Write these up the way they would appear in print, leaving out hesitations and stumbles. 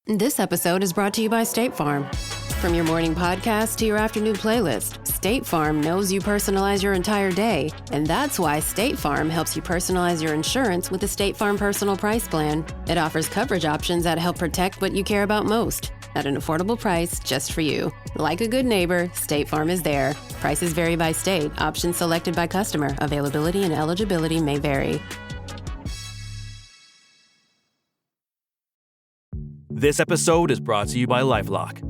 This episode is brought to you by State Farm. From your morning podcast to your afternoon playlist, State Farm knows you personalize your entire day, and that's why State Farm helps you personalize your insurance with the State Farm Personal Price Plan. It offers coverage options that help protect what you care about most at an affordable price just for you. Like a good neighbor, State Farm is there. Prices vary by state. Options selected by customer. Availability and eligibility may vary. This episode is brought to you by LifeLock.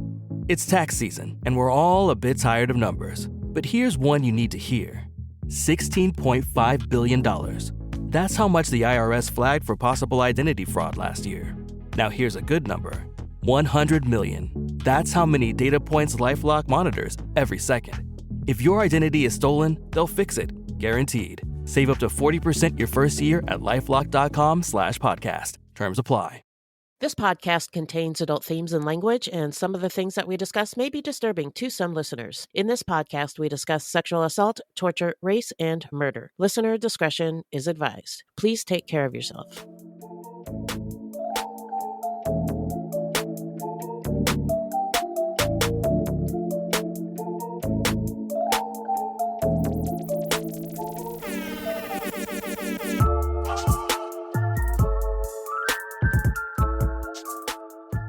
It's tax season, and we're all a bit tired of numbers. But here's one you need to hear. $16.5 billion. That's how much the IRS flagged for possible identity fraud last year. Now here's a good number. 100 million. That's how many data points LifeLock monitors every second. If your identity is stolen, they'll fix it, guaranteed. Save up to 40% your first year at LifeLock.com/podcast. Terms apply. This podcast contains adult themes and language, and some of the things that we discuss may be disturbing to some listeners. In this podcast, we discuss sexual assault, torture, race, and murder. Listener discretion is advised. Please take care of yourself.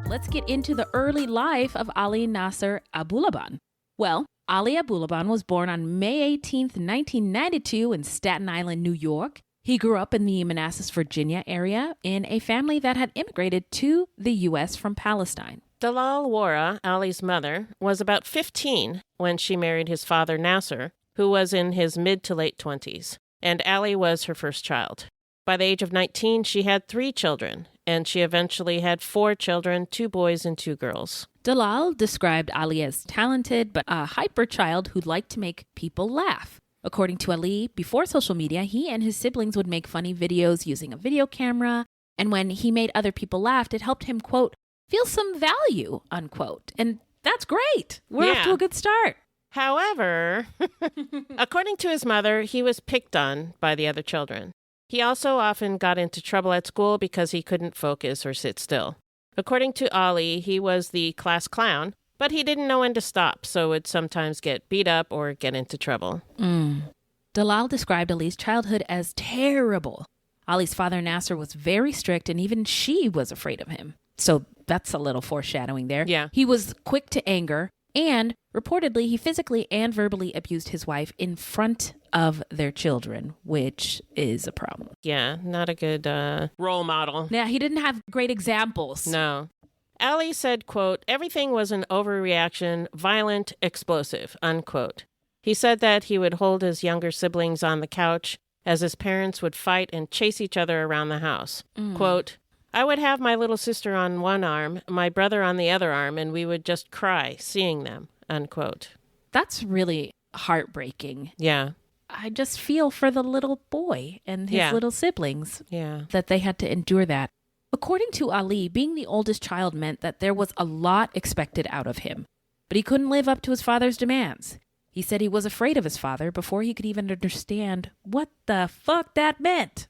Let's get into the early life of Ali Nasser Abulaban. Well, Ali Abulaban was born on May 18th, 1992 in Staten Island, New York. He grew up in the Manassas, Virginia area in a family that had immigrated to the U.S. from Palestine. Dalal Wara, Ali's mother, was about 15 when she married his father Nasser, who was in his mid to late 20s, and Ali was her first child. By the age of 19, she had 3 children, and she eventually had 4 children, 2 boys and 2 girls. Dalal described Ali as talented, but a hyper child who liked to make people laugh. According to Ali, before social media, he and his siblings would make funny videos using a video camera, and when he made other people laugh, it helped him, quote, feel some value, unquote. And that's great. We're off to a good start. However, according to his mother, he was picked on by the other children. He also often got into trouble at school because he couldn't focus or sit still. According to Ali, he was the class clown, but he didn't know when to stop, so would sometimes get beat up or get into trouble. Dalal described Ali's childhood as terrible. Ali's father, Nasser, was very strict, and even she was afraid of him. So that's a little foreshadowing there. Yeah. He was quick to anger, and reportedly, he physically and verbally abused his wife in front of their children, which is a problem. Yeah, not a good role model. Yeah, he didn't have great examples. No. Ali said, quote, everything was an overreaction, violent, explosive, unquote. He said that he would hold his younger siblings on the couch as his parents would fight and chase each other around the house. Quote, I would have my little sister on one arm, my brother on the other arm, and we would just cry seeing them, unquote. That's really heartbreaking. Yeah. I just feel for the little boy and his little siblings that they had to endure that. According to Ali, being the oldest child meant that there was a lot expected out of him, but he couldn't live up to his father's demands. He said he was afraid of his father before he could even understand what the fuck that meant.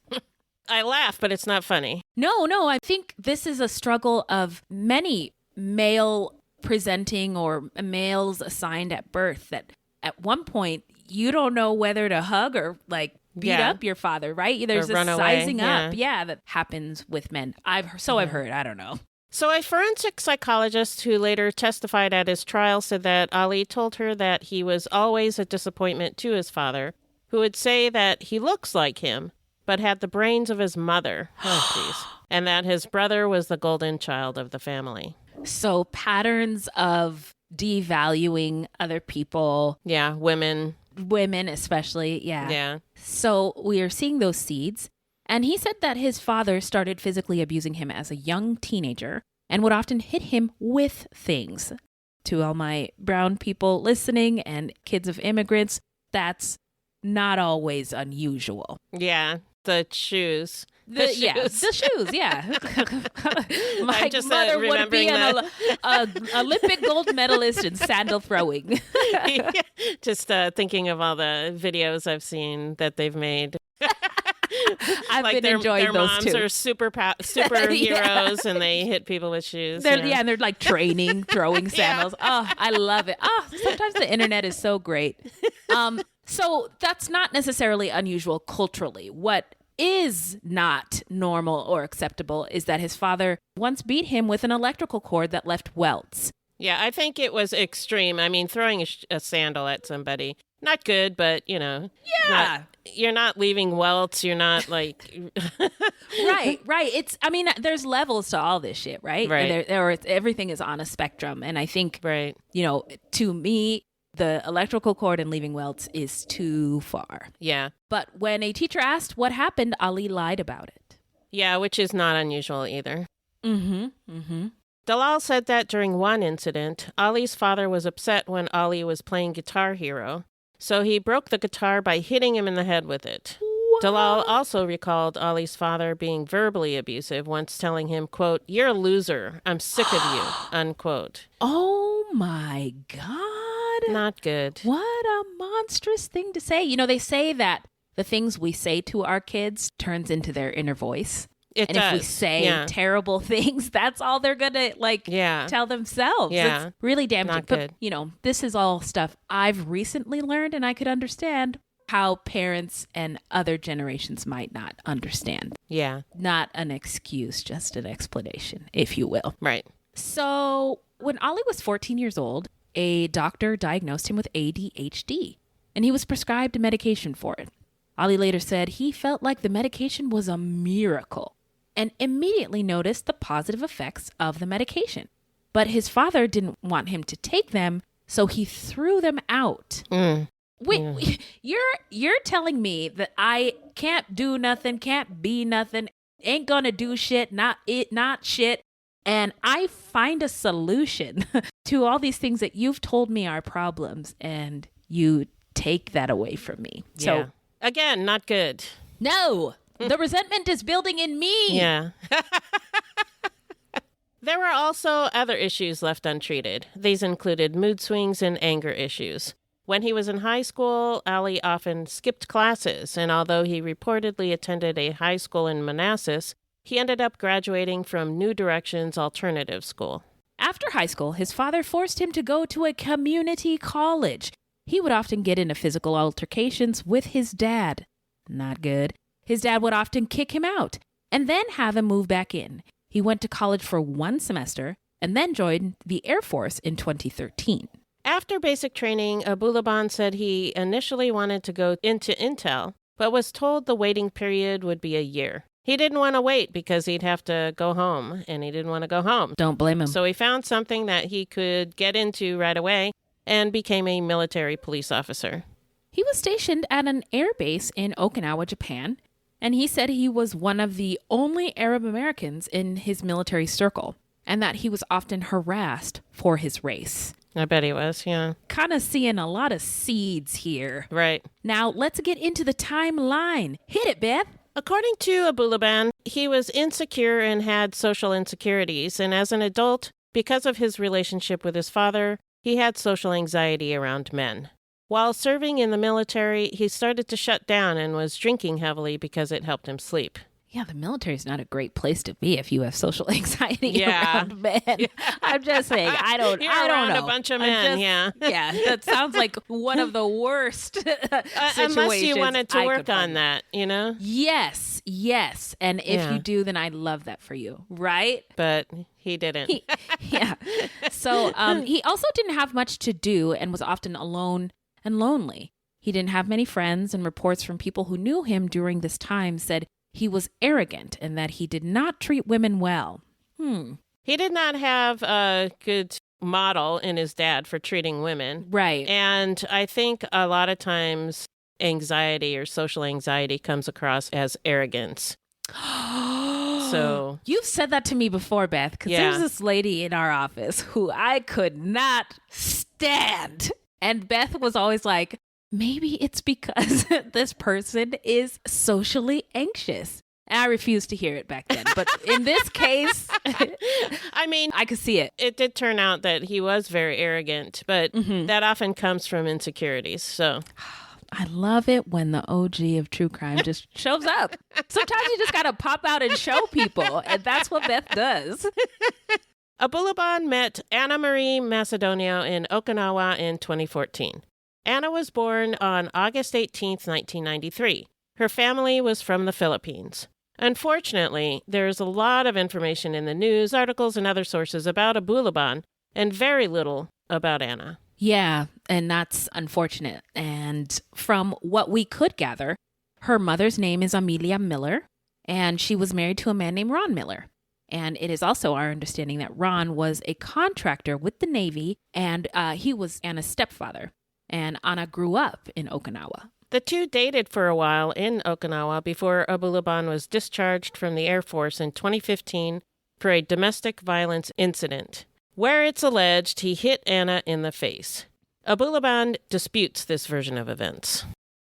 I laugh, but it's not funny. No, I think this is a struggle of many male presenting or males assigned at birth that at one point you don't know whether to hug or like beat up your father, right? There's this sizing up, that happens with men. I've heard, I don't know. So a forensic psychologist who later testified at his trial said that Ali told her that he was always a disappointment to his father, who would say that he looks like him, but had the brains of his mother. Oh, jeez. And that his brother was the golden child of the family. So patterns of devaluing other people. Yeah, women especially, Yeah. So we are seeing those seeds. And he said that his father started physically abusing him as a young teenager and would often hit him with things. To all my brown people listening and kids of immigrants, that's not always unusual. Yeah, the shoes. The shoes, yeah. My mother would be an Olympic gold medalist in sandal throwing. Just thinking of all the videos I've seen that they've made I've like been enjoying their those moms too. Are superheroes and they hit people with shoes. And they're like training, throwing sandals. Oh, I love it. Oh, sometimes the internet is so great. So that's not necessarily unusual culturally. What is not normal or acceptable is that his father once beat him with an electrical cord that left welts. Yeah, I think it was extreme. I mean, throwing a sandal at somebody, not good, but, Yeah. You're not leaving welts. You're not like... Right. It's, I mean, there's levels to all this shit, right? Right. Everything is on a spectrum. And I think, right. To me, the electrical cord and leaving welts is too far. Yeah. But when a teacher asked what happened, Ali lied about it. Yeah, which is not unusual either. Mm-hmm. Dalal said that during one incident, Ali's father was upset when Ali was playing Guitar Hero, so he broke the guitar by hitting him in the head with it. What? Dalal also recalled Ali's father being verbally abusive, once telling him, quote, "You're a loser. I'm sick of you," unquote. Oh my God. Not good. What a monstrous thing to say. They say that the things we say to our kids turns into their inner voice. It does. If we say terrible things, that's all they're going to tell themselves. Yeah. It's really damaging. Not good. But, this is all stuff I've recently learned, and I could understand how parents and other generations might not understand. Yeah. Not an excuse, just an explanation, if you will. Right. So when Ali was 14 years old, a doctor diagnosed him with ADHD, and he was prescribed medication for it. Ali later said he felt like the medication was a miracle and immediately noticed the positive effects of the medication. But his father didn't want him to take them, so he threw them out. Wait, you're telling me that I can't do nothing, can't be nothing, ain't gonna do shit, not shit, and I find a solution to all these things that you've told me are problems, and you take that away from me. Yeah. So again, not good. No, the resentment is building in me. Yeah. There were also other issues left untreated. These included mood swings and anger issues. When he was in high school, Ali often skipped classes, and although he reportedly attended a high school in Manassas, he ended up graduating from New Directions Alternative School. After high school, his father forced him to go to a community college. He would often get into physical altercations with his dad. Not good. His dad would often kick him out and then have him move back in. He went to college for 1 semester and then joined the Air Force in 2013. After basic training, Abulaban said he initially wanted to go into Intel, but was told the waiting period would be a year. He didn't want to wait because he'd have to go home, and he didn't want to go home. Don't blame him. So he found something that he could get into right away and became a military police officer. He was stationed at an air base in Okinawa, Japan, and he said he was one of the only Arab Americans in his military circle, and that he was often harassed for his race. I bet he was, yeah. Kind of seeing a lot of seeds here. Right. Now, let's get into the timeline. Hit it, Beth. According to Abulaban, he was insecure and had social insecurities, and as an adult, because of his relationship with his father, he had social anxiety around men. While serving in the military, he started to shut down and was drinking heavily because it helped him sleep. Yeah, the military is not a great place to be if you have social anxiety Yeah. around men. Yeah. I'm just saying, I don't know. A bunch of men, yeah. Yeah, that sounds like one of the worst situations. Unless you wanted to work on that, Yes. And if you do, then I love that for you, right? But he didn't. Yeah. So he also didn't have much to do and was often alone and lonely. He didn't have many friends, and reports from people who knew him during this time said he was arrogant and that he did not treat women well. He did not have a good model in his dad for treating women. Right. And I think a lot of times anxiety or social anxiety comes across as arrogance. So you've said that to me before, Beth, because there's this lady in our office who I could not stand. And Beth was always like, maybe it's because this person is socially anxious. And I refused to hear it back then. But in this case, I mean, I could see it. It did turn out that he was very arrogant, but that often comes from insecurities. So I love it when the OG of true crime just shows up. Sometimes you just got to pop out and show people, and that's what Beth does. Abulaban met Anna Marie Macedonio in Okinawa in 2014. Anna was born on August 18, 1993. Her family was from the Philippines. Unfortunately, there's a lot of information in the news, articles, and other sources about Abulaban, and very little about Anna. Yeah, and that's unfortunate. And from what we could gather, her mother's name is Amelia Miller, and she was married to a man named Ron Miller. And it is also our understanding that Ron was a contractor with the Navy, and he was Anna's stepfather. And Anna grew up in Okinawa. The two dated for a while in Okinawa before Abulaban was discharged from the Air Force in 2015 for a domestic violence incident, where it's alleged he hit Anna in the face. Abulaban disputes this version of events.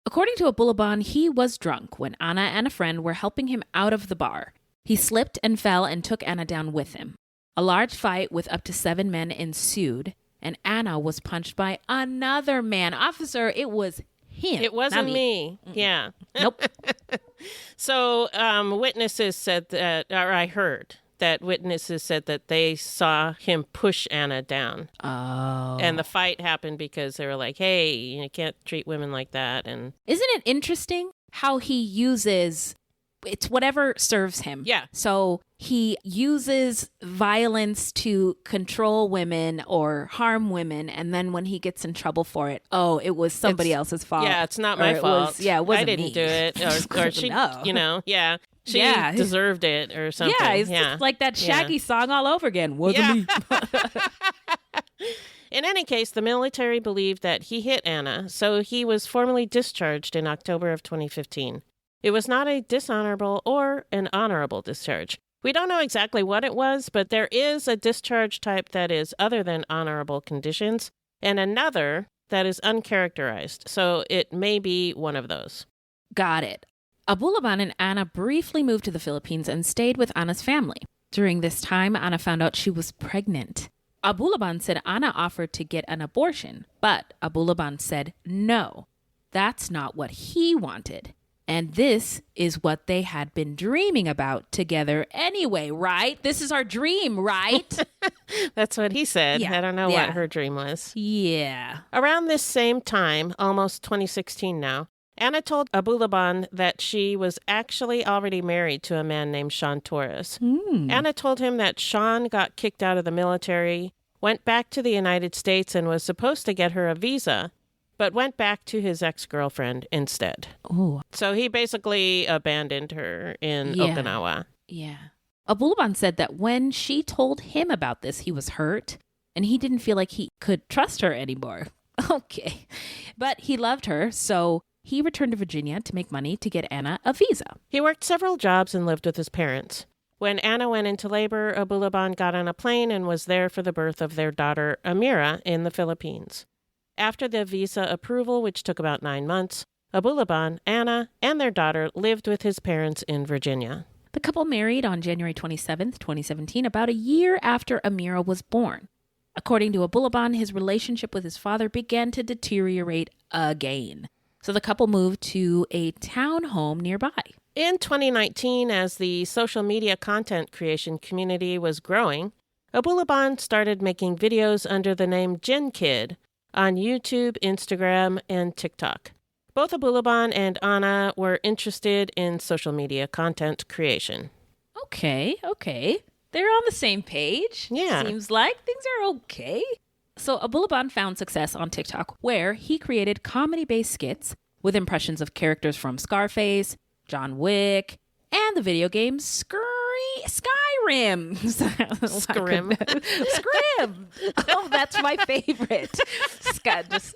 According to Abulaban, he was drunk when Anna and a friend were helping him out of the bar. He slipped and fell and took Anna down with him. A large fight with up to 7 men ensued, and Anna was punched by another man. Officer, it was him. It wasn't me. Yeah. Nope. So witnesses said that, or I heard that witnesses said that they saw him push Anna down. Oh. And the fight happened because they were like, hey, you can't treat women like that. And isn't it interesting how he uses, it's whatever serves him. Yeah. So he uses violence to control women or harm women. And then when he gets in trouble for it, oh, it was somebody else's fault. Yeah, it's not my fault. It wasn't I didn't me. do it. Or she, no. She deserved it or something. Yeah, it's just like that Shaggy song all over again. Wasn't me. In any case, the military believed that he hit Anna, so he was formally discharged in October of 2015. It was not a dishonorable or an honorable discharge. We don't know exactly what it was, but there is a discharge type that is other than honorable conditions, and another that is uncharacterized, so it may be one of those. Got it. Abulaban and Anna briefly moved to the Philippines and stayed with Anna's family. During this time, Anna found out she was pregnant. Abulaban said Anna offered to get an abortion, but Abulaban said no. That's not what he wanted. And this is what they had been dreaming about together anyway, right? This is our dream, right? That's what he said. Yeah. I don't know what her dream was. Yeah. Around this same time, almost 2016 now, Anna told Abulaban that she was actually already married to a man named Sean Torres. Anna told him that Sean got kicked out of the military, went back to the United States and was supposed to get her a visa, but went back to his ex-girlfriend instead. Ooh. So he basically abandoned her in Okinawa. Yeah. Abulaban said that when she told him about this, he was hurt, and he didn't feel like he could trust her anymore. Okay. But he loved her, so he returned to Virginia to make money to get Anna a visa. He worked several jobs and lived with his parents. When Anna went into labor, Abulaban got on a plane and was there for the birth of their daughter, Amira, in the Philippines. After the visa approval, which took about 9 months, Abulaban, Anna, and their daughter lived with his parents in Virginia. The couple married on January 27th, 2017, about a year after Amira was born. According to Abulaban, his relationship with his father began to deteriorate again. So the couple moved to a townhome nearby. In 2019, as the social media content creation community was growing, Abulaban started making videos under the name Gin Kid on YouTube, Instagram, and TikTok. Both Abulaban and Anna were interested in social media content creation. Okay. They're on the same page. Yeah. Seems like things are okay. So Abulaban found success on TikTok, where he created comedy-based skits with impressions of characters from Scarface, John Wick, and the video game Skyrim. Scrim. Oh, that's my favorite.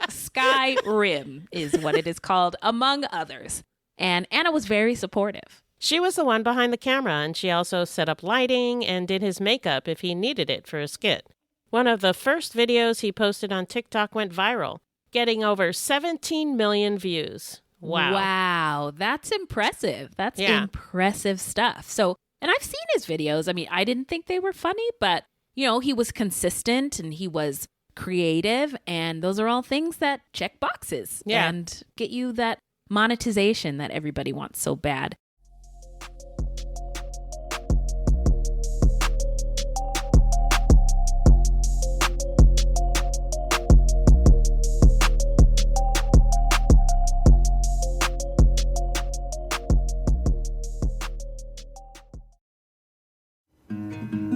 Skyrim is what it is called, among others. And Anna was very supportive. She was the one behind the camera, and she also set up lighting and did his makeup if he needed it for a skit. One of the first videos he posted on TikTok went viral, getting over 17 million views. Wow, that's impressive. That's impressive stuff. So, and I've seen his videos. I mean, I didn't think they were funny, but, you know, he was consistent and he was creative, and those are all things that check boxes and get you that monetization that everybody wants so bad.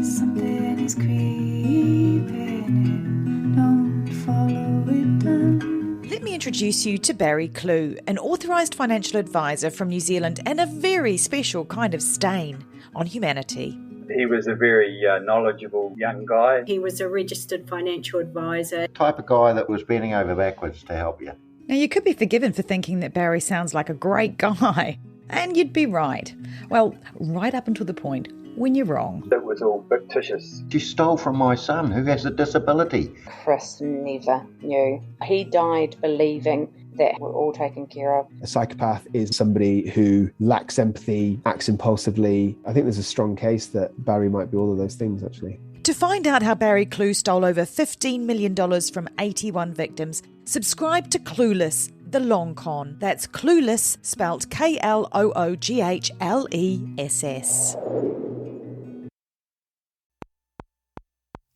Something is creeping in, don't follow it down. Let me introduce you to Barry Clew, an authorised financial advisor from New Zealand and a very special kind of stain on humanity. He was a very knowledgeable young guy. He was a registered financial advisor. Type of guy that was bending over backwards to help you. Now, you could be forgiven for thinking that Barry sounds like a great guy, and you'd be right. Well, right up until the point when you're wrong. It was all fictitious. You stole from my son who has a disability. Chris never knew. He died believing that we're all taken care of. A psychopath is somebody who lacks empathy, acts impulsively. I think there's a strong case that Barry might be all of those things, actually. To find out how Barry Clew stole over $15 million from 81 victims, subscribe to Clueless, The Long Con. That's Clueless, spelt Klooghless.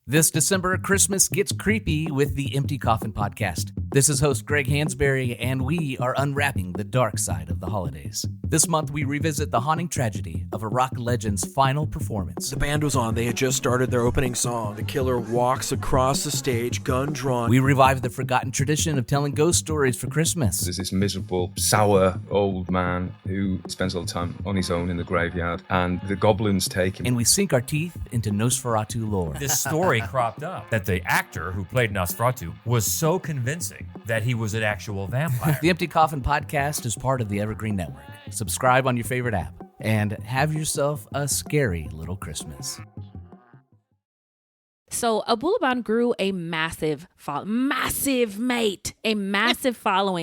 This December, Christmas gets creepy with the Empty Coffin Podcast. This is host Greg Hansberry, and we are unwrapping the dark side of the holidays. This month, we revisit the haunting tragedy of a rock legend's final performance. The band was on. They had just started their opening song. The killer walks across the stage, gun drawn. We revive the forgotten tradition of telling ghost stories for Christmas. There's this miserable, sour old man who spends all the time on his own in the graveyard, and the goblins take him. And we sink our teeth into Nosferatu lore. This story cropped up that the actor who played Nosferatu was so convincing that he was an actual vampire. The Empty Coffin Podcast is part of the Evergreen Network. Subscribe on your favorite app and have yourself a scary little Christmas. So Abulaban grew a massive following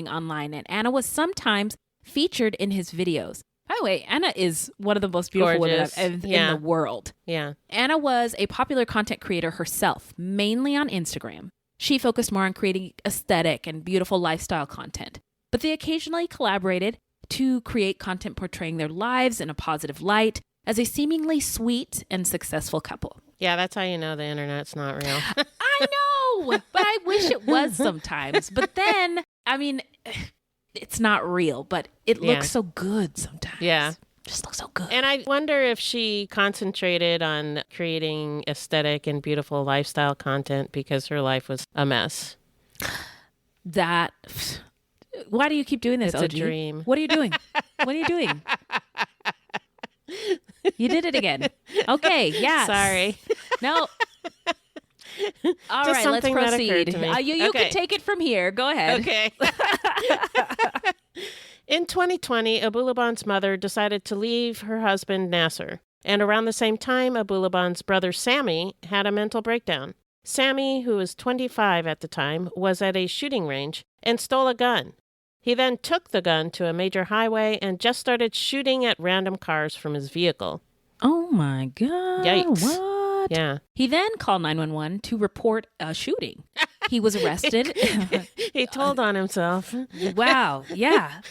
online, and Anna was sometimes featured in his videos. By the way, Anna is one of the most beautiful women in the world. Yeah. Anna was a popular content creator herself, mainly on Instagram. She focused more on creating aesthetic and beautiful lifestyle content, but they occasionally collaborated to create content portraying their lives in a positive light as a seemingly sweet and successful couple. Yeah, that's how you know the internet's not real. I know, but I wish it was sometimes. But then, I mean, it's not real, but it looks so good sometimes. Yeah. Just looks so good. And I wonder if she concentrated on creating aesthetic and beautiful lifestyle content because her life was a mess. Why do you keep doing this, It's OG? a dream. What are you doing? What are you doing? You did it again. Okay, yes. Sorry. No. All right, let's proceed. You can take it from here. Go ahead. Okay. In 2020, Abulaban's mother decided to leave her husband, Nasser. And around the same time, Abulaban's brother, Sammy, had a mental breakdown. Sammy, who was 25 at the time, was at a shooting range and stole a gun. He then took the gun to a major highway and just started shooting at random cars from his vehicle. Oh, my God. Yikes. What? Yeah. He then called 911 to report a shooting. He was arrested. He told on himself. Wow. Yeah.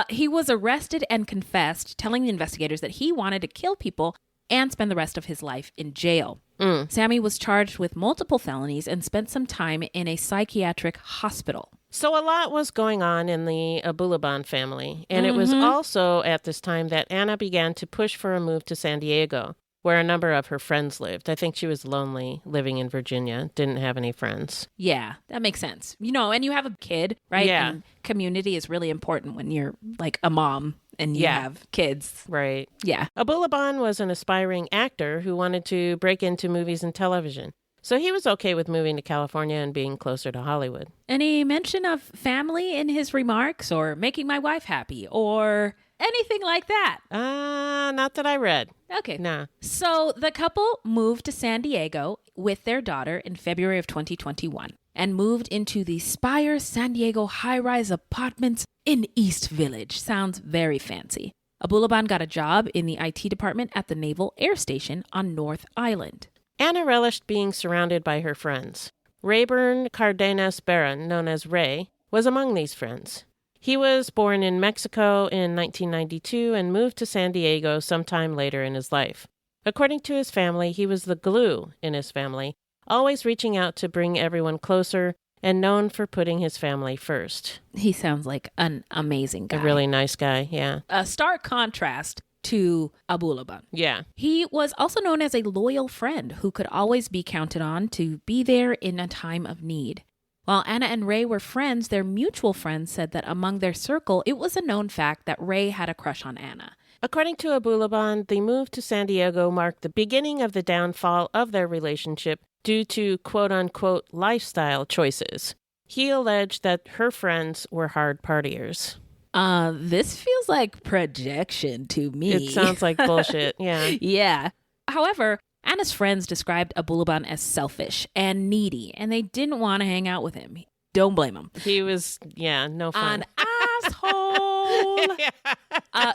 He was arrested and confessed, telling the investigators that he wanted to kill people and spend the rest of his life in jail. Sammy was charged with multiple felonies and spent some time in a psychiatric hospital. So a lot was going on in the Abulaban family, and it was also at this time that Anna began to push for a move to San Diego, where a number of her friends lived. I think she was lonely living in Virginia, didn't have any friends. Yeah, that makes sense. You know, and you have a kid, right? Yeah. And community is really important when you're like a mom and you have kids. Right. Yeah. Abulaban was an aspiring actor who wanted to break into movies and television. So he was okay with moving to California and being closer to Hollywood. Any mention of family in his remarks or making my wife happy or anything like that? Not that I read. Okay. Nah. So the couple moved to San Diego with their daughter in February of 2021 and moved into the Spire San Diego high-rise apartments in East Village. Sounds very fancy. Abulaban got a job in the IT department at the Naval Air Station on North Island. Anna relished being surrounded by her friends. Rayburn Cardenas Barron, known as Ray, was among these friends. He was born in Mexico in 1992 and moved to San Diego sometime later in his life. According to his family, he was the glue in his family, always reaching out to bring everyone closer and known for putting his family first. He sounds like an amazing guy. A really nice guy, yeah. A stark contrast to Abulaban. Yeah. He was also known as a loyal friend who could always be counted on to be there in a time of need. While Anna and Ray were friends, their mutual friends said that among their circle, it was a known fact that Ray had a crush on Anna. According to Abulaban, the move to San Diego marked the beginning of the downfall of their relationship due to quote-unquote lifestyle choices. He alleged that her friends were hard partiers. This feels like projection to me. It sounds like bullshit, yeah. Yeah. However, Anna's friends described Abulaban as selfish and needy, and they didn't want to hang out with him. Don't blame him. He was, no fun. An asshole.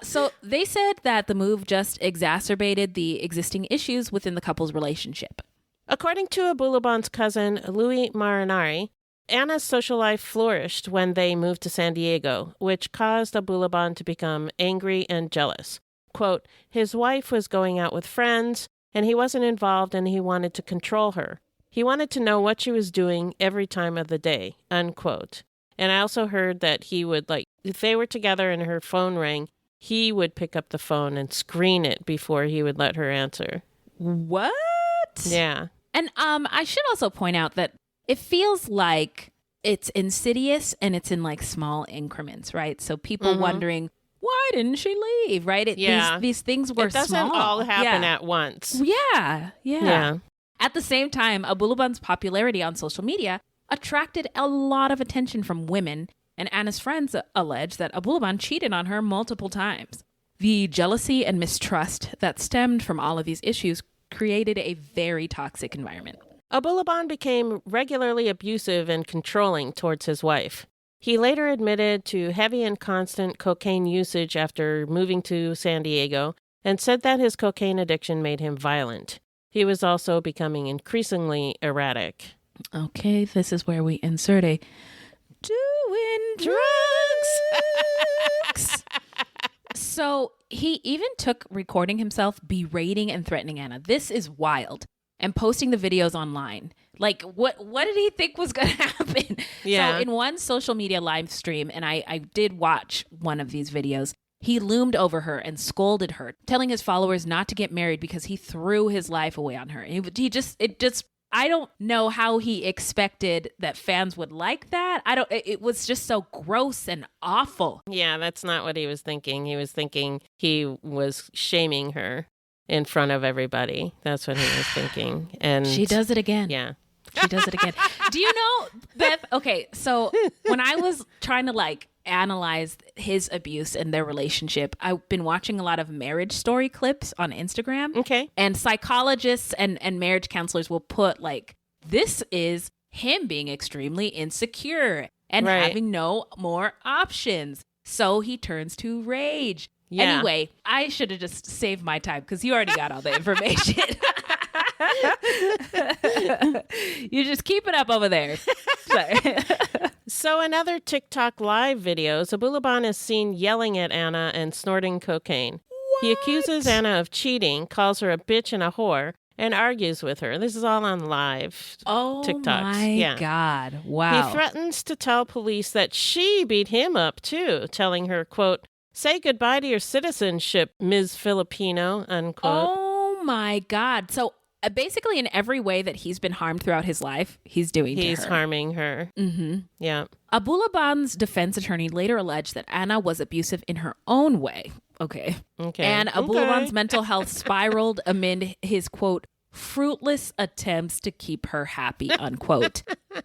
So they said that the move just exacerbated the existing issues within the couple's relationship. According to Abulaban's cousin, Louis Marinari, Anna's social life flourished when they moved to San Diego, which caused Abulaban to become angry and jealous. Quote, his wife was going out with friends, and he wasn't involved, and he wanted to control her. He wanted to know what she was doing every time of the day, unquote. And I also heard that he would, if they were together and her phone rang, he would pick up the phone and screen it before he would let her answer. What? Yeah. And I should also point out that it feels like it's insidious and it's in small increments, right? So people wondering, why didn't she leave, right? These things were small. It doesn't all happen at once. Yeah. At the same time, Abulaban's popularity on social media attracted a lot of attention from women, and Anna's friends allege that Abulaban cheated on her multiple times. The jealousy and mistrust that stemmed from all of these issues created a very toxic environment. Abulaban became regularly abusive and controlling towards his wife. He later admitted to heavy and constant cocaine usage after moving to San Diego and said that his cocaine addiction made him violent. He was also becoming increasingly erratic. Okay, this is where we insert a doing drugs. So he even took recording himself berating and threatening Anna. This is wild. And posting the videos online. What did he think was going to happen? Yeah. So in one social media live stream, and I did watch one of these videos, he loomed over her and scolded her, telling his followers not to get married because he threw his life away on her. I don't know how he expected that fans would like that. It was just so gross and awful. Yeah, that's not what he was thinking. He was thinking he was shaming her in front of everybody. That's what he was thinking. And she does it again. Yeah. She does it again. Do you know, Beth? Okay, so when I was trying to analyze his abuse and their relationship, I've been watching a lot of marriage story clips on Instagram. Okay. And psychologists and marriage counselors will put this is him being extremely insecure and having no more options. So he turns to rage. Yeah. Anyway, I should have just saved my time because you already got all the information. You just keep it up over there. So in other TikTok live videos, Abulaban is seen yelling at Anna and snorting cocaine. What? He accuses Anna of cheating, calls her a bitch and a whore, and argues with her. This is all on live TikToks. My God. Wow. He threatens to tell police that she beat him up too, telling her, quote, say goodbye to your citizenship, Ms. Filipino, unquote. Oh my God. So basically in every way that he's been harmed throughout his life, he's doing to her. He's harming her. Mm-hmm. Yeah. Abulaban's defense attorney later alleged that Anna was abusive in her own way. Okay. And Abulaban's mental health spiraled amid his, quote, fruitless attempts to keep her happy, unquote,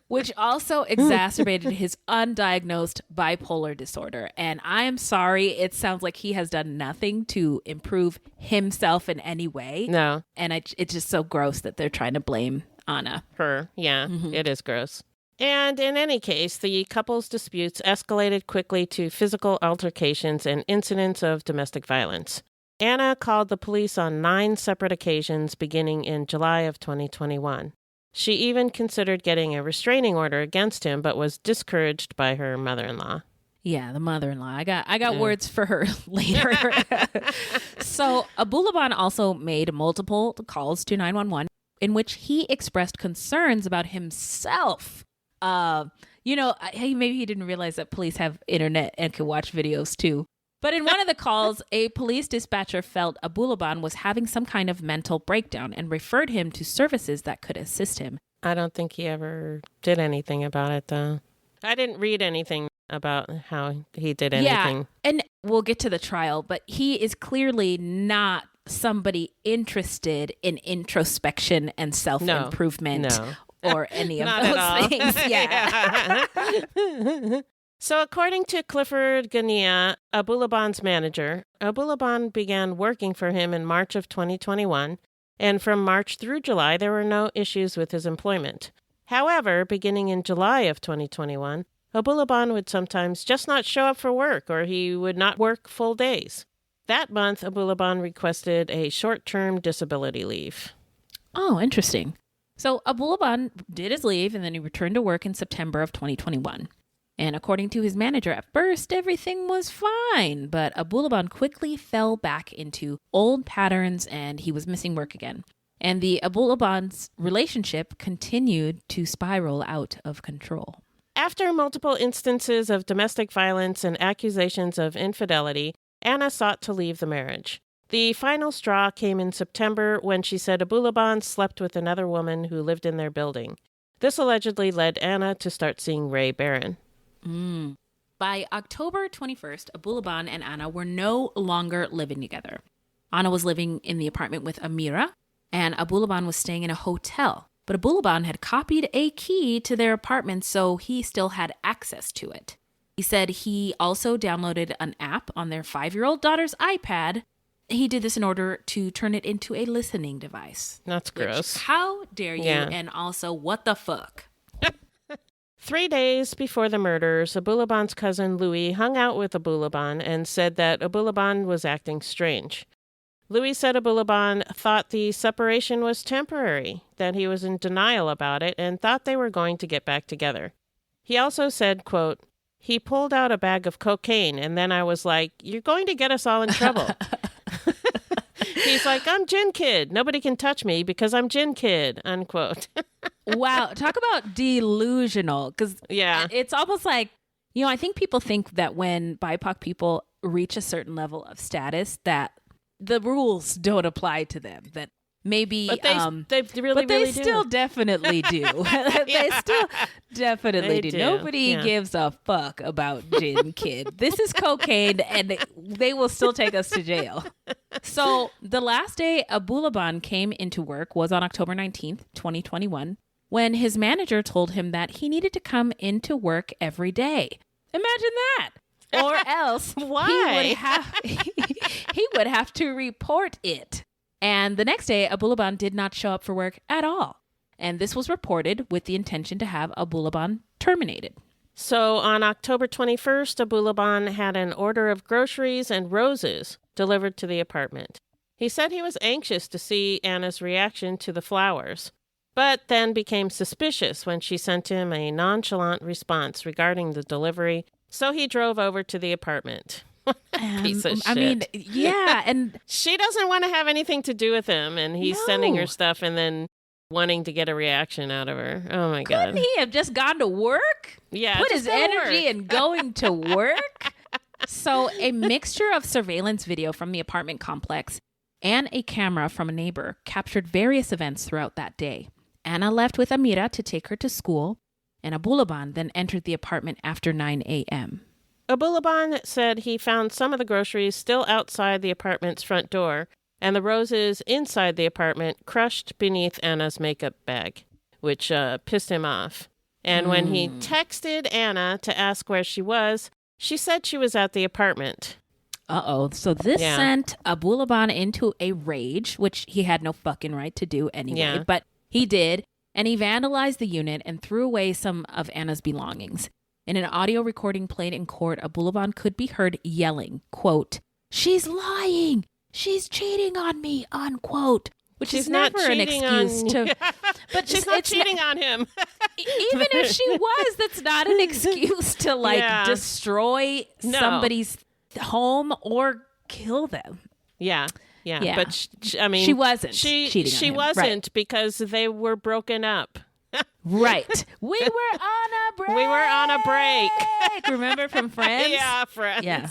which also exacerbated his undiagnosed bipolar disorder. And I am sorry, it sounds like he has done nothing to improve himself in any way. No. And it's just so gross that they're trying to blame Anna. Her, yeah, It is gross. And in any case, the couple's disputes escalated quickly to physical altercations and incidents of domestic violence. Anna called the police on 9 separate occasions beginning in July of 2021. She even considered getting a restraining order against him, but was discouraged by her mother-in-law. Yeah, the mother-in-law. I got words for her later. So Abulaban also made multiple calls to 911 in which he expressed concerns about himself. Maybe he didn't realize that police have internet and can watch videos too. But in one of the calls, a police dispatcher felt Abulaban was having some kind of mental breakdown and referred him to services that could assist him. I don't think he ever did anything about it, though. I didn't read anything about how he did anything. Yeah, and we'll get to the trial, but he is clearly not somebody interested in introspection and self-improvement or any of those things. Yeah. So according to Clifford Gania, Abulaban's manager, Abulaban began working for him in March of 2021, and from March through July, there were no issues with his employment. However, beginning in July of 2021, Abulaban would sometimes just not show up for work, or he would not work full days. That month, Abulaban requested a short-term disability leave. Oh, interesting. So Abulaban did his leave, and then he returned to work in September of 2021. And according to his manager, at first, everything was fine, but Abulaban quickly fell back into old patterns, and he was missing work again. And the Abulaban's relationship continued to spiral out of control. After multiple instances of domestic violence and accusations of infidelity, Anna sought to leave the marriage. The final straw came in September when she said Abulaban slept with another woman who lived in their building. This allegedly led Anna to start seeing Ray Barron. By October 21st, Abulaban and Anna were no longer living together. Anna was living in the apartment with Amira, and Abulaban was staying in a hotel. But Abulaban had copied a key to their apartment, so he still had access to it. He said he also downloaded an app on their 5-year-old daughter's iPad. He did this in order to turn it into a listening device. That's gross. How dare you? Yeah. And also, what the fuck? 3 days before the murders, Abulaban's cousin Louis hung out with Abulaban and said that Abulaban was acting strange. Louis said Abulaban thought the separation was temporary, that he was in denial about it, and thought they were going to get back together. He also said, quote, "He pulled out a bag of cocaine, and then I was like, you're going to get us all in trouble." He's like, "I'm Gin Kid. Nobody can touch me because I'm Gin Kid," unquote. Wow. Talk about delusional. Because it's almost like, I think people think that when BIPOC people reach a certain level of status, that the rules don't apply to them. That maybe, but they really still do. Definitely do. They still definitely do. Nobody gives a fuck about Gin Kid. This is cocaine, and they will still take us to jail. So the last day Abulaban came into work was on October 19th, 2021, when his manager told him that he needed to come into work every day. Imagine that. Or else Why? he would have to report it. And the next day, Abulaban did not show up for work at all. And this was reported with the intention to have Abulaban terminated. So on October 21st, Abulaban had an order of groceries and roses delivered to the apartment. He said he was anxious to see Anna's reaction to the flowers, but then became suspicious when she sent him a nonchalant response regarding the delivery, so he drove over to the apartment. Piece of shit. I mean, yeah, and she doesn't want to have anything to do with him, and he's sending her stuff and then wanting to get a reaction out of her. Oh my God. Couldn't he have just gone to work? Yeah. Put his energy in going to work? So a mixture of surveillance video from the apartment complex and a camera from a neighbor captured various events throughout that day. Anna left with Amira to take her to school, and Abulaban then entered the apartment after 9 a.m. Abulaban said he found some of the groceries still outside the apartment's front door, and the roses inside the apartment crushed beneath Anna's makeup bag, which pissed him off. And when he texted Anna to ask where she was, she said she was at the apartment. Uh-oh. So this sent Abulaban into a rage, which he had no fucking right to do anyway, but he did, and he vandalized the unit and threw away some of Anna's belongings. In an audio recording played in court, Abulaban could be heard yelling, quote, "She's lying! She's cheating on me!" unquote. Which she's is never an excuse to. But she's not cheating on him. Even if she was, that's not an excuse to destroy somebody's home or kill them. Yeah. But she wasn't. She wasn't because they were broken up. Right. We were on a break. Remember from Friends? Yeah, Friends. Yeah.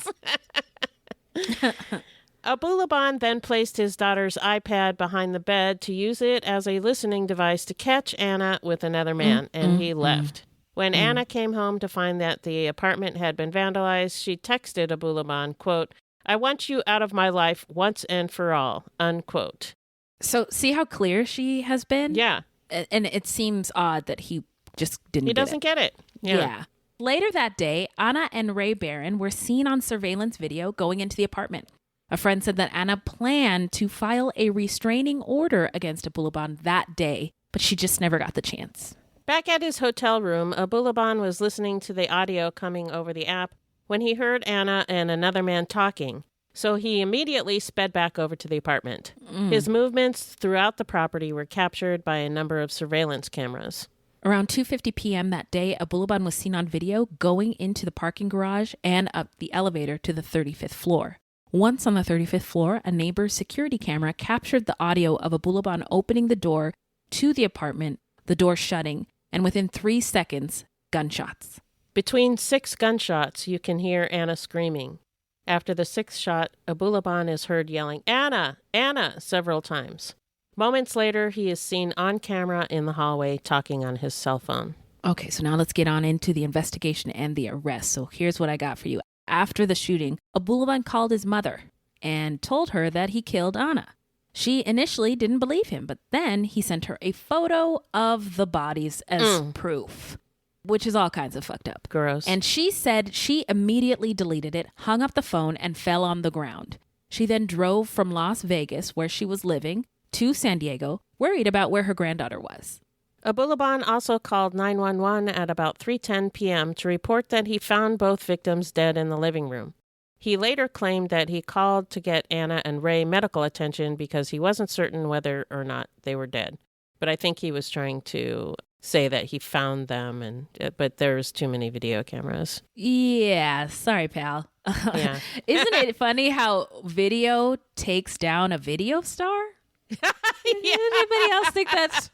Abulaban then placed his daughter's iPad behind the bed to use it as a listening device to catch Anna with another man, and he left. When Anna came home to find that the apartment had been vandalized, she texted Abulaban, quote, "I want you out of my life once and for all," unquote. So see how clear she has been? Yeah. And it seems odd that he just didn't He doesn't get it. Yeah. Later that day, Anna and Ray Barron were seen on surveillance video going into the apartment. A friend said that Anna planned to file a restraining order against Abulaban that day, but she just never got the chance. Back at his hotel room, Abulaban was listening to the audio coming over the app when he heard Anna and another man talking. So he immediately sped back over to the apartment. His movements throughout the property were captured by a number of surveillance cameras. Around 2:50 p.m. that day, Abulaban was seen on video going into the parking garage and up the elevator to the 35th floor. Once on the 35th floor, a neighbor's security camera captured the audio of Abulaban opening the door to the apartment, the door shutting, and within 3 seconds, gunshots. Between 6 gunshots, you can hear Anna screaming. After the 6th shot, Abulaban is heard yelling, "Anna! Anna!" several times. Moments later, he is seen on camera in the hallway talking on his cell phone. Okay, so now let's get on into the investigation and the arrest. So here's what I got for you. After the shooting, Abulaban called his mother and told her that he killed Anna. She initially didn't believe him, but then he sent her a photo of the bodies as proof, which is all kinds of fucked up. Gross. And she said she immediately deleted it, hung up the phone, and fell on the ground. She then drove from Las Vegas, where she was living, to San Diego, worried about where her granddaughter was. Abulaban also called 911 at about 3:10 p.m. to report that he found both victims dead in the living room. He later claimed that he called to get Anna and Ray medical attention because he wasn't certain whether or not they were dead. But I think he was trying to say that he found them, but there was too many video cameras. Yeah, sorry, pal. Yeah. Isn't it funny how video takes down a video star? Does anybody else think that's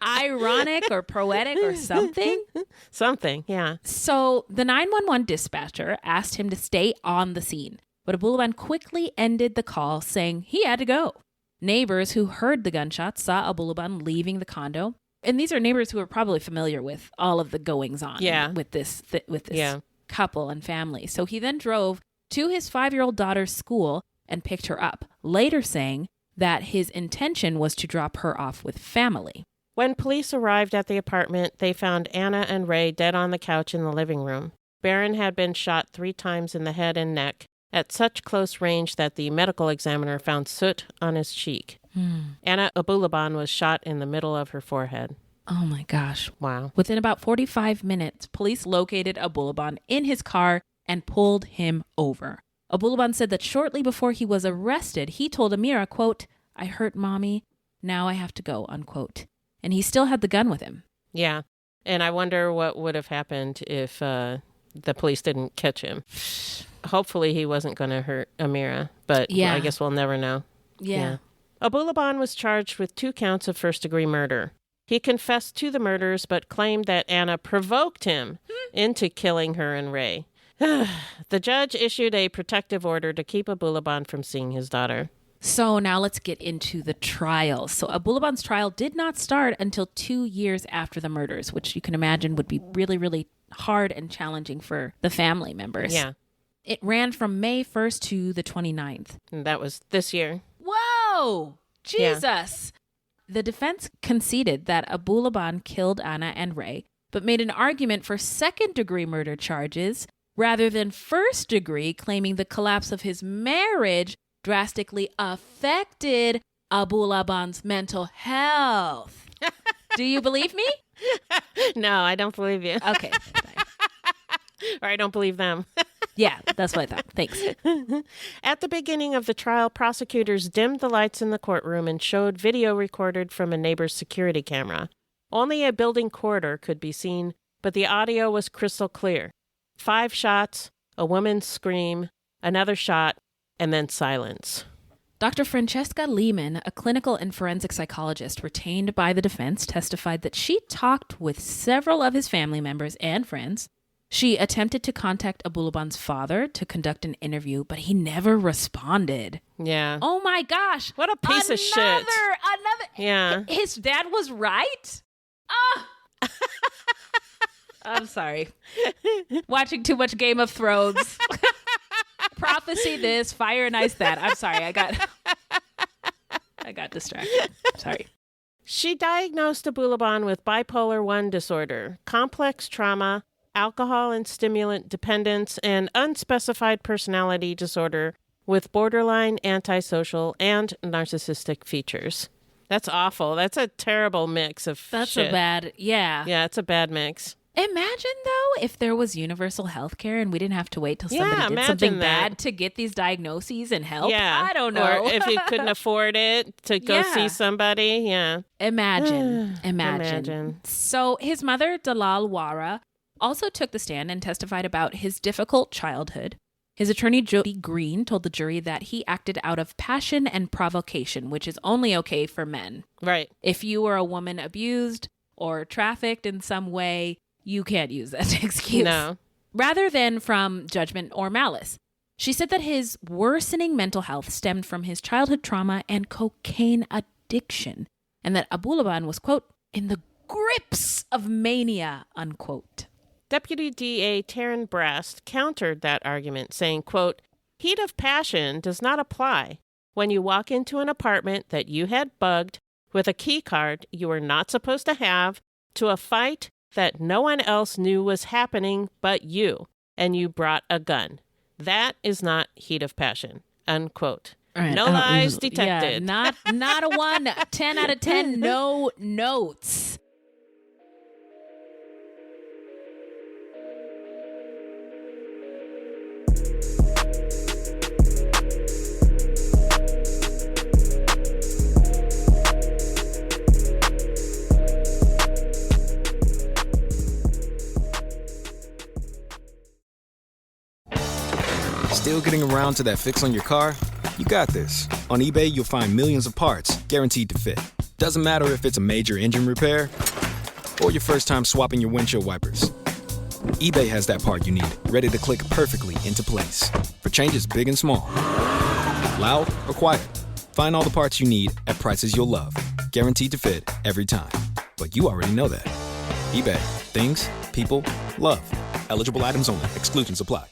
ironic or poetic or something? Something, yeah. So the 911 dispatcher asked him to stay on the scene, but Abulaban quickly ended the call, saying he had to go. Neighbors who heard the gunshots saw Abulaban leaving the condo, and these are neighbors who are probably familiar with all of the goings-on with this couple and family. So he then drove to his 5-year-old daughter's school and picked her up, later saying that his intention was to drop her off with family. When police arrived at the apartment, they found Anna and Ray dead on the couch in the living room. Barron had been shot 3 times in the head and neck at such close range that the medical examiner found soot on his cheek. Anna Abulaban was shot in the middle of her forehead. Oh my gosh. Wow. Within about 45 minutes, police located Abulaban in his car and pulled him over. Abulaban said that shortly before he was arrested, he told Amira, quote, "I hurt mommy. Now I have to go," unquote. And he still had the gun with him. Yeah. And I wonder what would have happened if the police didn't catch him. Hopefully he wasn't going to hurt Amira, but I guess we'll never know. Yeah. Abulaban was charged with 2 counts of first-degree murder. He confessed to the murders, but claimed that Anna provoked him into killing her and Ray. The judge issued a protective order to keep Abulaban from seeing his daughter. So now let's get into the trial. So Abulaban's trial did not start until 2 years after the murders, which you can imagine would be really, really hard and challenging for the family members. Yeah. It ran from May 1st to the 29th. And that was this year. Whoa! Jesus! Yeah. The defense conceded that Abulaban killed Anna and Ray, but made an argument for second-degree murder charges rather than first degree, claiming the collapse of his marriage drastically affected Abulaban's mental health. Do you believe me? No, I don't believe you. Okay. Or I don't believe them. Yeah, that's what I thought. Thanks. At the beginning of the trial, prosecutors dimmed the lights in the courtroom and showed video recorded from a neighbor's security camera. Only a building corridor could be seen, but the audio was crystal clear. 5 shots, a woman's scream, another shot, and then silence. Dr. Francesca Lehman, a clinical and forensic psychologist retained by the defense, testified that she talked with several of his family members and friends. She attempted to contact Abulaban's father to conduct an interview, but he never responded. Yeah. Oh my gosh. What a piece of shit. Another. Yeah. His dad was right? Ah. I'm sorry. Watching too much Game of Thrones. Prophecy this, fire and ice that. I'm sorry. I got distracted. Sorry. She diagnosed Abulaban with bipolar 1 disorder, complex trauma, alcohol and stimulant dependence, and unspecified personality disorder with borderline, antisocial, and narcissistic features. That's awful. That's a terrible mix of shit. Yeah, it's a bad mix. Imagine, though, if there was universal health care and we didn't have to wait till somebody did something bad to get these diagnoses and help. Yeah. I don't know. Or if you couldn't afford it to go see somebody. Yeah. Imagine. So his mother, Dalal Wara, also took the stand and testified about his difficult childhood. His attorney, Jody Green, told the jury that he acted out of passion and provocation, which is only okay for men. Right. If you were a woman abused or trafficked in some way, you can't use that excuse. No. Rather than from judgment or malice. She said that his worsening mental health stemmed from his childhood trauma and cocaine addiction, and that Abulaban was, quote, in the grips of mania, unquote. Deputy DA Taryn Brast countered that argument, saying, quote, heat of passion does not apply when you walk into an apartment that you had bugged with a key card you were not supposed to have, to a fight that no one else knew was happening but you, and you brought a gun. That is not heat of passion, unquote. Right. No lies detected. Yeah, not a 1, 10 out of 10, no notes. Still getting around to that fix on your car? You got this. On eBay, you'll find millions of parts guaranteed to fit. Doesn't matter if it's a major engine repair or your first time swapping your windshield wipers. eBay has that part you need, ready to click perfectly into place for changes big and small. Loud or quiet, find all the parts you need at prices you'll love. Guaranteed to fit every time. But you already know that. eBay. Things, people, love. Eligible items only. Exclusions apply.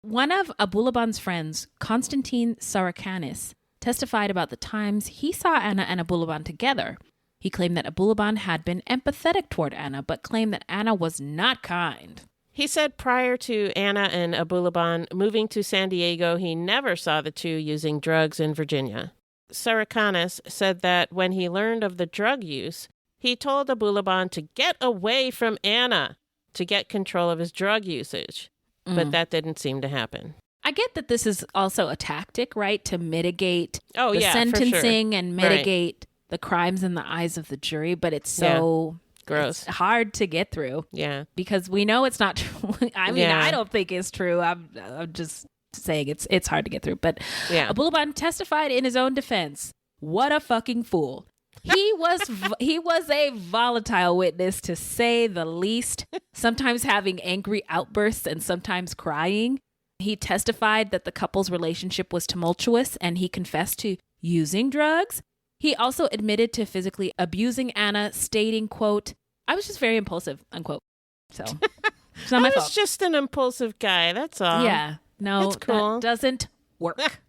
One of Abulaban's friends, Konstantin Sarakanis, testified about the times he saw Anna and Abulaban together. He claimed that Abulaban had been empathetic toward Anna, but claimed that Anna was not kind. He said prior to Anna and Abulaban moving to San Diego, he never saw the two using drugs in Virginia. Sarakanis said that when he learned of the drug use, he told Abulaban to get away from Anna to get control of his drug usage. But that didn't seem to happen. I get that this is also a tactic, right? To mitigate the sentencing and mitigate the crimes in the eyes of the jury. But it's so gross. It's hard to get through. Yeah. Because we know it's not true. I mean, I don't think it's true. I'm just saying it's hard to get through. But Abulaban testified in his own defense. What a fucking fool. He was a volatile witness, to say the least, sometimes having angry outbursts and sometimes crying. He testified that the couple's relationship was tumultuous, and he confessed to using drugs. He also admitted to physically abusing Anna, stating, quote, I was just very impulsive, unquote. So it's not my fault. I was just an impulsive guy, that's all. Yeah, no, that's cool. That doesn't work.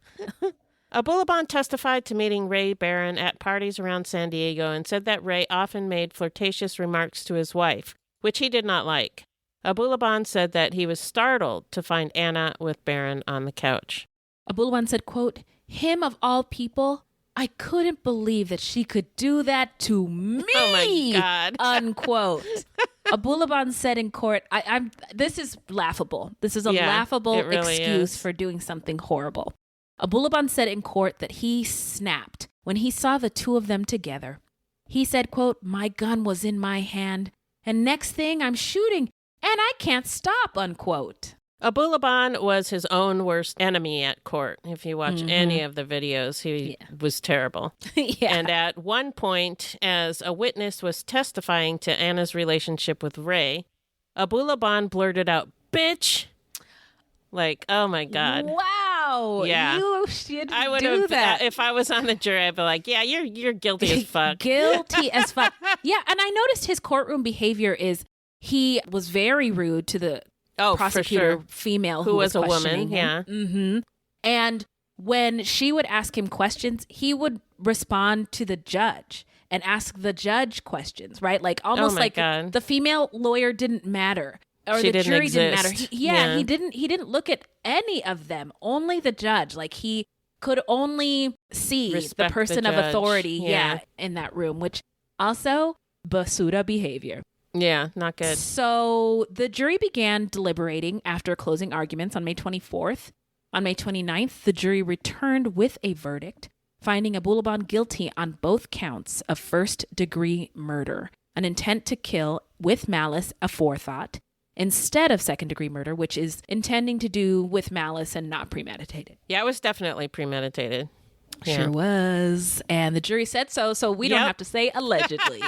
Abulaban testified to meeting Ray Barron at parties around San Diego and said that Ray often made flirtatious remarks to his wife, which he did not like. Abulaban said that he was startled to find Anna with Barron on the couch. Abulaban said, quote, him of all people, I couldn't believe that she could do that to me. Oh my God. Unquote. Abulaban said in court, this is laughable. This is a laughable really excuse for doing something horrible. Abulaban said in court that he snapped when he saw the two of them together. He said, quote, "My gun was in my hand, and next thing I'm shooting, and I can't stop," unquote. Abulaban was his own worst enemy at court. If you watch any of the videos, he was terrible. And at one point, as a witness was testifying to Anna's relationship with Ray, Abulaban blurted out, "Bitch!" Like, oh my God. Wow. Yeah. You should do that. If I was on the jury, I'd be like, yeah, you're guilty as fuck. Guilty as fuck. Yeah, and I noticed his courtroom behavior is he was very rude to the prosecutor, for sure. female who was a woman. him. Yeah. Mm-hmm. And when she would ask him questions, he would respond to the judge and ask the judge questions, right? Like almost like God. The female lawyer didn't matter. Or she the jury didn't exist. matter. He didn't look at any of them, only the judge. Like he could only see Respect the person of authority in that room, which also basura behavior. Yeah, not good. So the jury began deliberating after closing arguments on May 24th. On May 29th, the jury returned with a verdict, finding Abulaban guilty on both counts of first-degree murder, an intent to kill with malice aforethought, instead of second-degree murder, which is intending to do with malice and not premeditated. Yeah, it was definitely premeditated. Yeah. Sure was. And the jury said so we don't have to say allegedly.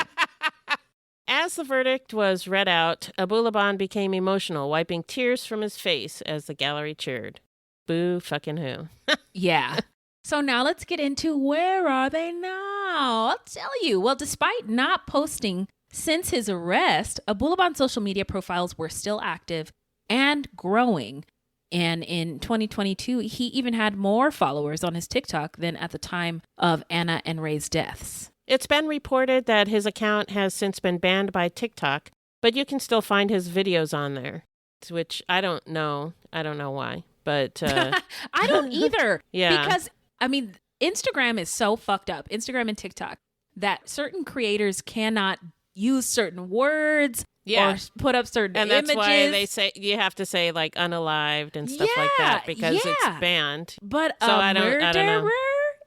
As the verdict was read out, Abulaban became emotional, wiping tears from his face as the gallery cheered. Boo fucking who. Yeah. So now let's get into where are they now? I'll tell you. Well, despite not posting since his arrest, Abulaban's social media profiles were still active and growing. And in 2022, he even had more followers on his TikTok than at the time of Anna and Ray's deaths. It's been reported that his account has since been banned by TikTok, but you can still find his videos on there, which I don't know. I don't know why, but... I don't either. Yeah. Because, I mean, Instagram is so fucked up, Instagram and TikTok, that certain creators cannot use certain words or put up certain images. And that's why they say you have to say like unalived and stuff like that because it's banned. But so I don't know.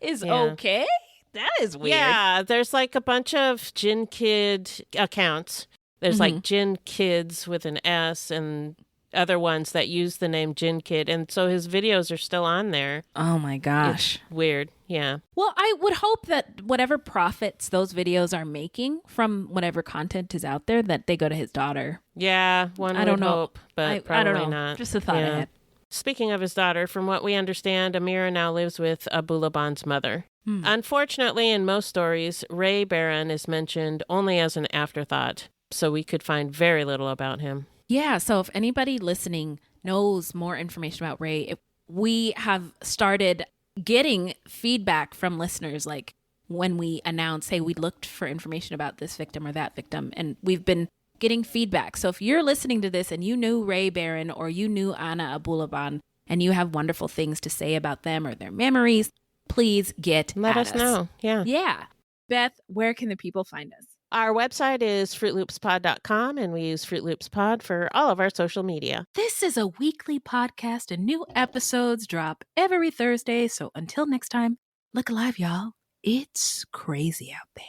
Is okay? That is weird. Yeah, there's like a bunch of Jin Kid accounts. There's like Jin Kids with an S and other ones that use the name Jin Kid. And so his videos are still on there. Oh my gosh. It's weird. Yeah. Well, I would hope that whatever profits those videos are making from whatever content is out there, that they go to his daughter. Yeah, one would hope, but probably I don't know. not. Just a thought I had. Speaking of his daughter, from what we understand, Amira now lives with Abulaban's mother. Unfortunately, in most stories, Ray Barron is mentioned only as an afterthought, so we could find very little about him. Yeah, so if anybody listening knows more information about Ray, we have started getting feedback from listeners, like when we announce, hey, we looked for information about this victim or that victim, and we've been getting feedback. So if you're listening to this and you knew Ray Barron or you knew Anna Abulaban and you have wonderful things to say about them or their memories, please let us know. Yeah. Beth, where can the people find us? Our website is fruitloopspod.com, and we use Fruit Loops Pod for all of our social media. This is a weekly podcast, and new episodes drop every Thursday. So until next time, look alive, y'all. It's crazy out there.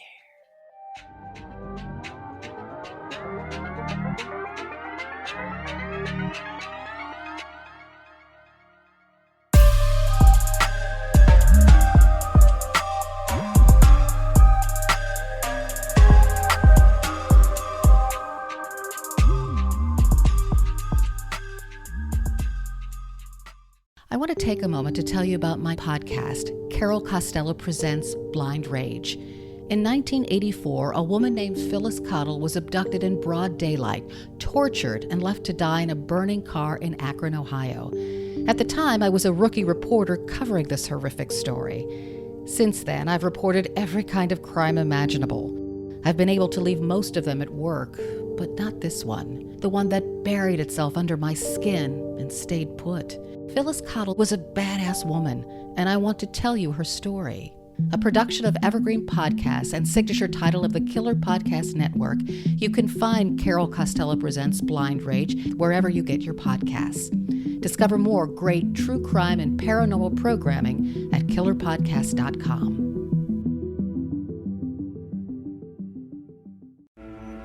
I want to take a moment to tell you about my podcast, Carol Costello Presents Blind Rage. In 1984, a woman named Phyllis Cottle was abducted in broad daylight, tortured, and left to die in a burning car in Akron, Ohio. At the time, I was a rookie reporter covering this horrific story. Since then, I've reported every kind of crime imaginable. I've been able to leave most of them at work, but not this one, the one that buried itself under my skin and stayed put. Phyllis Cottle was a badass woman, and I want to tell you her story. a production of Evergreen Podcasts and signature title of the Killer Podcast Network, you can find Carol Costello Presents Blind Rage wherever you get your podcasts. Discover more great true crime and paranormal programming at killerpodcast.com.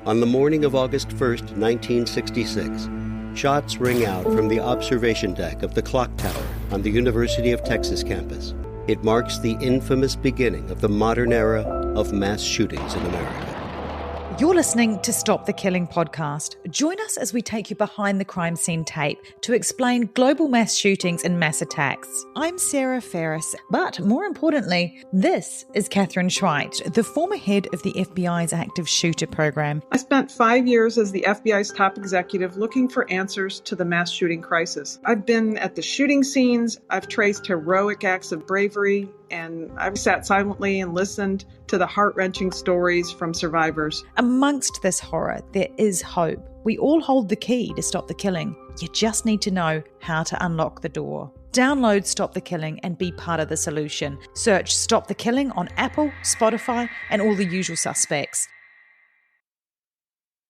On the morning of August 1st, 1966, shots ring out from the observation deck of the clock tower on the University of Texas campus. It marks the infamous beginning of the modern era of mass shootings in America. You're listening to Stop the Killing podcast. Join us as we take you behind the crime scene tape to explain global mass shootings and mass attacks. I'm Sarah Ferris, but more importantly, this is Catherine Schweit, the former head of the FBI's active shooter program. I spent 5 years as the FBI's top executive looking for answers to the mass shooting crisis. I've been at the shooting scenes, I've traced heroic acts of bravery, and I've sat silently and listened to the heart-wrenching stories from survivors. Amongst this horror, there is hope. We all hold the key to stop the killing. You just need to know how to unlock the door. Download Stop the Killing and be part of the solution. Search Stop the Killing on Apple, Spotify, and all the usual suspects.